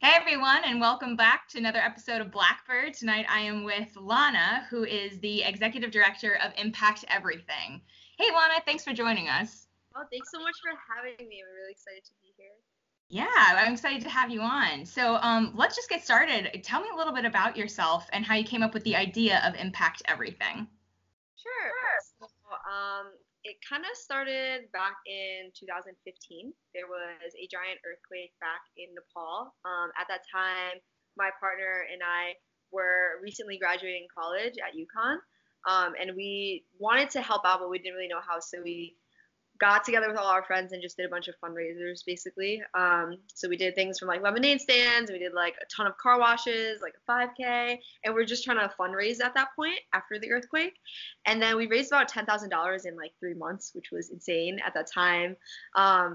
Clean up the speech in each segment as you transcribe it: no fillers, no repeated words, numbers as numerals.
Hey everyone, and welcome back to another episode of Blackbird. Tonight I am with Lanna, who is the Executive Director of Impact Everything. Hey Lanna, thanks for joining us. Oh, thanks so much for having me. I'm really excited to be here. Yeah, I'm excited to have you on. So let's just get started. Tell me a little bit about yourself and how you came up with the idea of Impact Everything. Sure. So, it kind of started back in 2015. There was a giant earthquake back in Nepal. At that time, my partner and I were recently graduating college at UConn, and we wanted to help out, but we didn't really know how. So we got together with all our friends and just did a bunch of fundraisers basically. So we did things from like lemonade stands, we did like a ton of car washes, like a 5K, and we're just trying to fundraise at that point after the earthquake. And then we raised about $10,000 in like 3 months, which was insane at that time.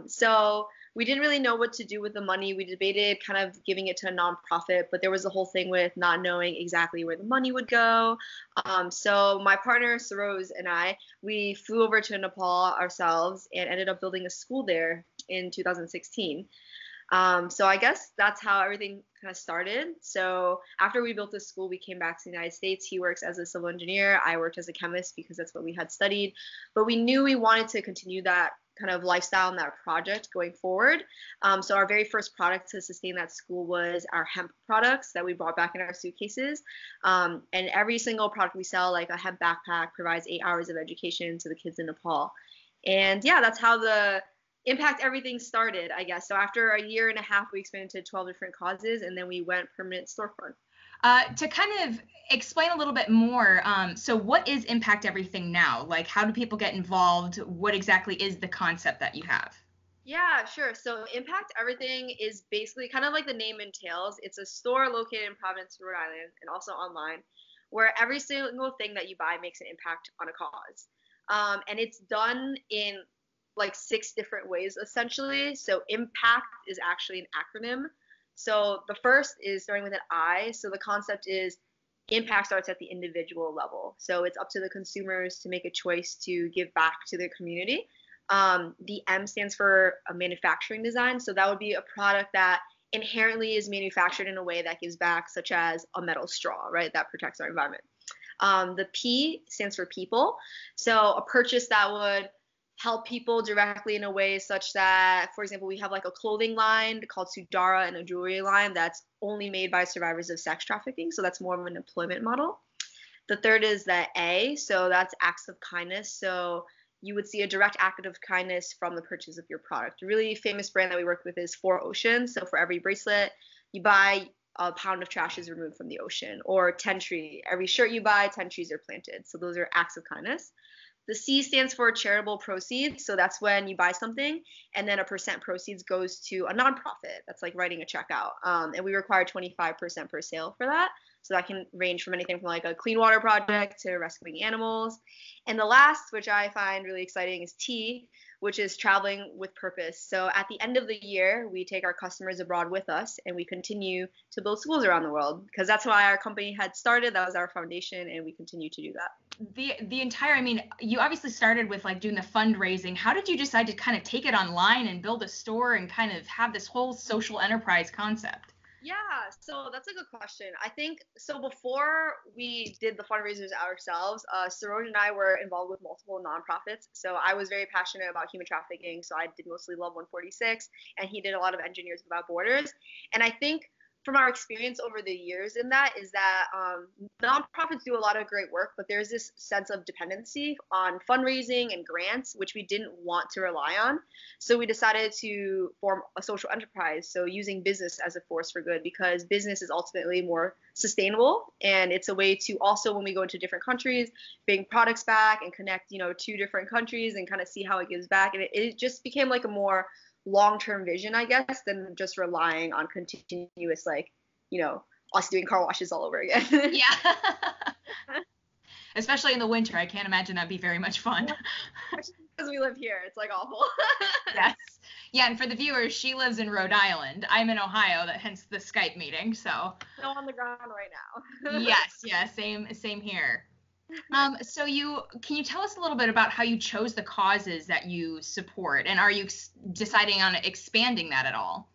So we didn't really know what to do with the money. We debated kind of giving it to a nonprofit, but there was a whole thing with not knowing exactly where the money would go. So my partner Saroj and I, we flew over to Nepal ourselves and ended up building a school there in 2016. So I guess that's how everything kind of started. So after we built this school, we came back to the United States. He works as a civil engineer. I worked as a chemist because that's what we had studied. But we knew we wanted to continue that kind of lifestyle and that project going forward. So our very first product to sustain that school was our hemp products that we brought back in our suitcases. And every single product we sell, like a hemp backpack, provides 8 hours of education to the kids in Nepal. And yeah, that's how the Impact Everything started, I guess. So after a year and a half, we expanded to 12 different causes, and then we went permanent storefront. To kind of explain a little bit more, so what is Impact Everything now? Like, how do people get involved? What exactly is the concept that you have? Yeah, sure. So Impact Everything is basically kind of like the name entails. It's a store located in Providence, Rhode Island, and also online, where every single thing that you buy makes an impact on a cause. And it's done in like 6 different ways, essentially. So Impact is actually an acronym. So the first is starting with an I. So the concept is impact starts at the individual level. So it's up to the consumers to make a choice to give back to their community. The M stands for a manufacturing design. So that would be a product that inherently is manufactured in a way that gives back, such as a metal straw, right? That protects our environment. The P stands for people. So a purchase that would help people directly in a way such that, for example, we have like a clothing line called Sudara and a jewelry line that's only made by survivors of sex trafficking. So that's more of an employment model. The third is the A. So that's acts of kindness. So you would see a direct act of kindness from the purchase of your product. A really famous brand that we work with is 4Ocean. So for every bracelet you buy, a pound of trash is removed from the ocean. Or 10 tree. Every shirt you buy, 10 trees are planted. So those are acts of kindness. The C stands for charitable proceeds. So that's when you buy something and then a percent proceeds goes to a nonprofit. That's like writing a check out. And we require 25% per sale for that. So that can range from anything from like a clean water project to rescuing animals. And the last, which I find really exciting, is T, which is traveling with purpose. So at the end of the year, we take our customers abroad with us and we continue to build schools around the world because that's why our company had started. That was our foundation, and we continue to do that. The entire, I mean, you obviously started with like doing the fundraising. How did you decide to kind of take it online and build a store and kind of have this whole social enterprise concept? Yeah, so that's a good question. I think so. Before we did the fundraisers ourselves, Saroj and I were involved with multiple nonprofits. So I was very passionate about human trafficking, so I did mostly Love 146, and he did a lot of Engineers Without Borders. And I think from our experience over the years in that is that nonprofits do a lot of great work, but there's this sense of dependency on fundraising and grants, which we didn't want to rely on. So we decided to form a social enterprise, so using business as a force for good, because business is ultimately more sustainable, and it's a way to also, when we go into different countries, bring products back and connect, 2 different countries and kind of see how it gives back. And it just became like a more long-term vision, I guess, than just relying on continuous, like, us doing car washes all over again. Yeah. Especially in the winter. I can't imagine that'd be very much fun. Because we live here. It's like awful. Yes. Yeah, and for the viewers, she lives in Rhode Island. I'm in Ohio, hence the Skype meeting. So snow on the ground right now. Yes, yeah, same here. So can you tell us a little bit about how you chose the causes that you support, and are you deciding on expanding that at all?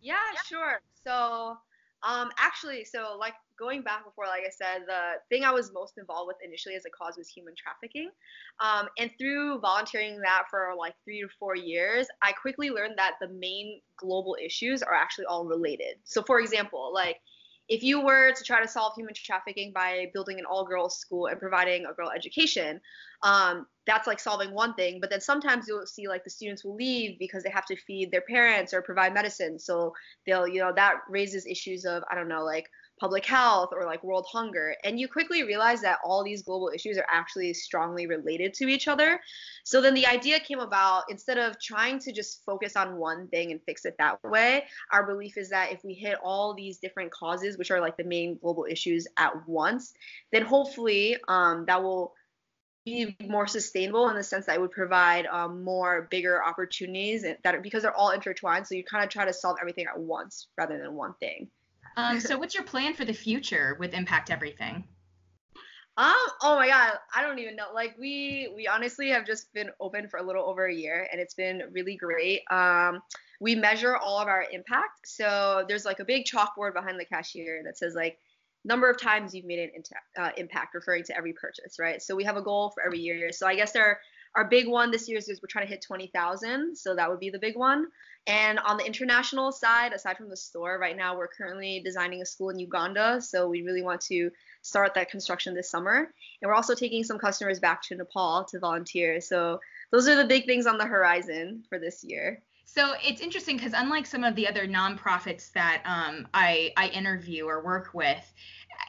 Yeah, sure. So, actually, so like going back before, like I said, the thing I was most involved with initially as a cause was human trafficking. And through volunteering that for like 3 to 4 years, I quickly learned that the main global issues are actually all related. So, for example, like if you were to try to solve human trafficking by building an all-girls school and providing a girl education, that's like solving one thing. But then sometimes you'll see like the students will leave because they have to feed their parents or provide medicine. So they'll, that raises issues of, I don't know, like public health or like world hunger. And you quickly realize that all these global issues are actually strongly related to each other. So then the idea came about, instead of trying to just focus on one thing and fix it that way, our belief is that if we hit all these different causes, which are like the main global issues at once, then hopefully that will be more sustainable in the sense that it would provide more bigger opportunities that because they're all intertwined. So you kind of try to solve everything at once rather than one thing. So what's your plan for the future with Impact Everything? Oh my God, I don't even know. Like we honestly have just been open for a little over a year, and it's been really great. We measure all of our impact. So there's like a big chalkboard behind the cashier that says like number of times you've made an impact, referring to every purchase, right? So we have a goal for every year. So I guess our big one this year is we're trying to hit 20,000. So that would be the big one. And on the international side, aside from the store, right now we're currently designing a school in Uganda. So we really want to start that construction this summer. And we're also taking some customers back to Nepal to volunteer. So those are the big things on the horizon for this year. So it's interesting because unlike some of the other nonprofits that I interview or work with,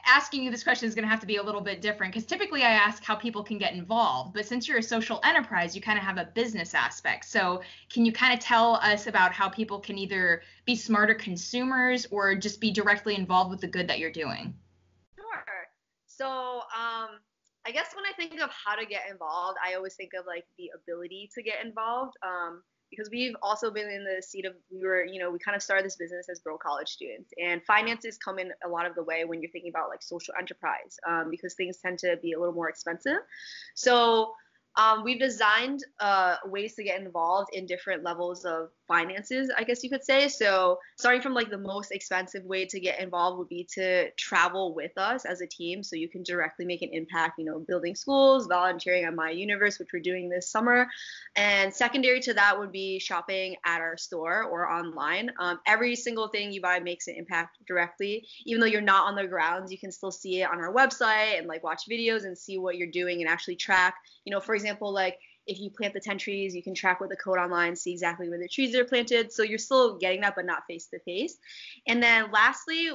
asking you this question is going to have to be a little bit different because typically I ask how people can get involved. But since you're a social enterprise, you kind of have a business aspect. So can you kind of tell us about how people can either be smarter consumers or just be directly involved with the good that you're doing? Sure. So, I guess when I think of how to get involved, I always think of like the ability to get involved. Because we've also been in the seat of, we kind of started this business as broke college students, and finances come in a lot of the way when you're thinking about like social enterprise, because things tend to be a little more expensive. So we've designed ways to get involved in different levels of finances, I guess you could say. So starting from like the most expensive way to get involved would be to travel with us as a team, so you can directly make an impact, building schools, volunteering at My Universe, which we're doing this summer. And secondary to that would be shopping at our store or online. Every single thing you buy makes an impact directly. Even though you're not on the grounds, you can still see it on our website and like watch videos and see what you're doing and actually track. For example, like if you plant the 10 trees, you can track with the code online, see exactly where the trees are planted. So you're still getting that, but not face to face. And then lastly,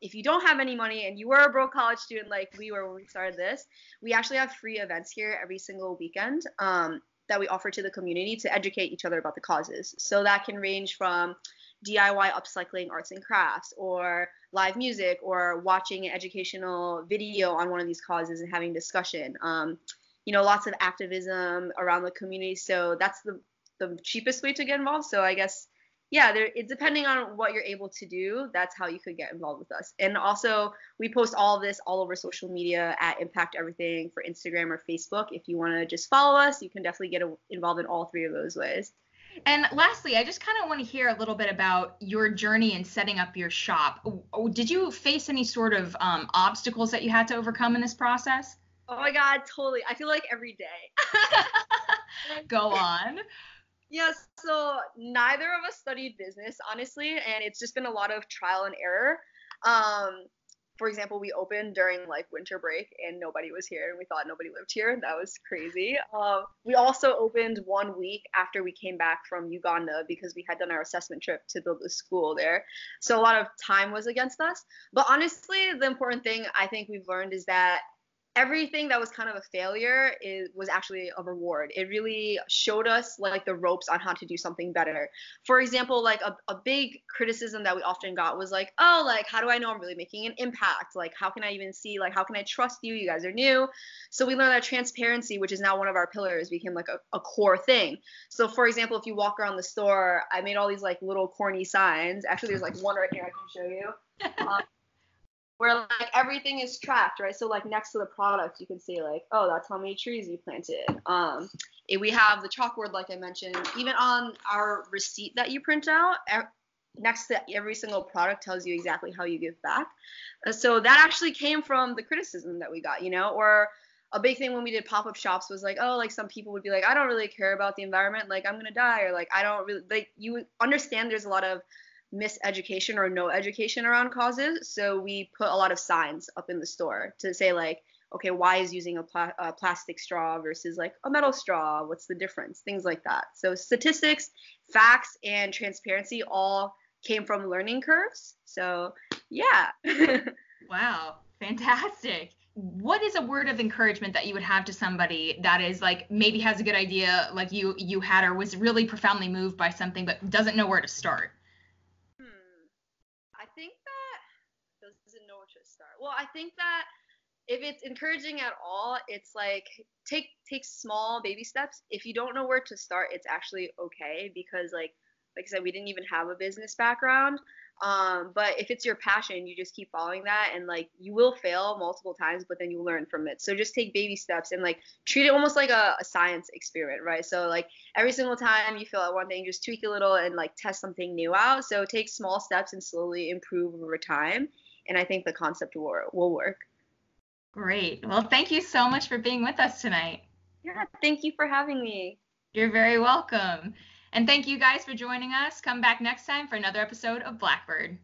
if you don't have any money and you were a broke college student like we were when we started this, we actually have free events here every single weekend that we offer to the community to educate each other about the causes. So that can range from DIY upcycling arts and crafts, or live music, or watching an educational video on one of these causes and having discussion. Lots of activism around the community. So that's the cheapest way to get involved. So I guess, yeah, it's depending on what you're able to do. That's how you could get involved with us. And also, we post all of this all over social media at Impact Everything for Instagram or Facebook. If you want to just follow us, you can definitely get involved in all three of those ways. And lastly, I just kind of want to hear a little bit about your journey in setting up your shop. Did you face any sort of obstacles that you had to overcome in this process? Oh my God, totally. I feel like every day. Go on. Yes, so neither of us studied business, honestly, and it's just been a lot of trial and error. For example, we opened during like winter break and nobody was here, and we thought nobody lived here. That was crazy. We also opened 1 week after we came back from Uganda because we had done our assessment trip to build a school there. So a lot of time was against us. But honestly, the important thing I think we've learned is that everything that was kind of a failure was actually a reward. It really showed us like the ropes on how to do something better. For example, like a big criticism that we often got was like, oh, like, how do I know I'm really making an impact? Like, how can I even see, like, how can I trust you? You guys are new. So we learned that transparency, which is now one of our pillars, became like a core thing. So for example, if you walk around the store, I made all these like little corny signs. Actually, there's like one right here I can show you. Where like everything is tracked, right? So like next to the product, you can see like, oh, that's how many trees you planted. We have the chalkboard, like I mentioned, even on our receipt that you print out. next to every single product tells you exactly how you give back. So that actually came from the criticism that we got, or a big thing when we did pop-up shops was like, oh, like some people would be like, I don't really care about the environment, like I'm gonna die, or like I don't really, like, you understand there's a lot of miseducation or no education around causes. So we put a lot of signs up in the store to say like, okay, why is using a plastic straw versus like a metal straw? What's the difference? Things like that. So statistics, facts, and transparency all came from learning curves. So yeah. Wow, fantastic. What is a word of encouragement that you would have to somebody that is like maybe has a good idea like you had, or was really profoundly moved by something but doesn't know where to start? I think that doesn't know where to start. Well, I think that if it's encouraging at all, it's like take small baby steps. If you don't know where to start, it's actually okay, because like I said, we didn't even have a business background. But if it's your passion, you just keep following that, and like you will fail multiple times, but then you learn from it. So just take baby steps and like treat it almost like a science experiment, right? So like every single time you feel at one thing, just tweak a little and like test something new out. So take small steps and slowly improve over time. And I think the concept will work. Great. Well, thank you so much for being with us tonight. Yeah, thank you for having me. You're very welcome. And thank you guys for joining us. Come back next time for another episode of Blackbird.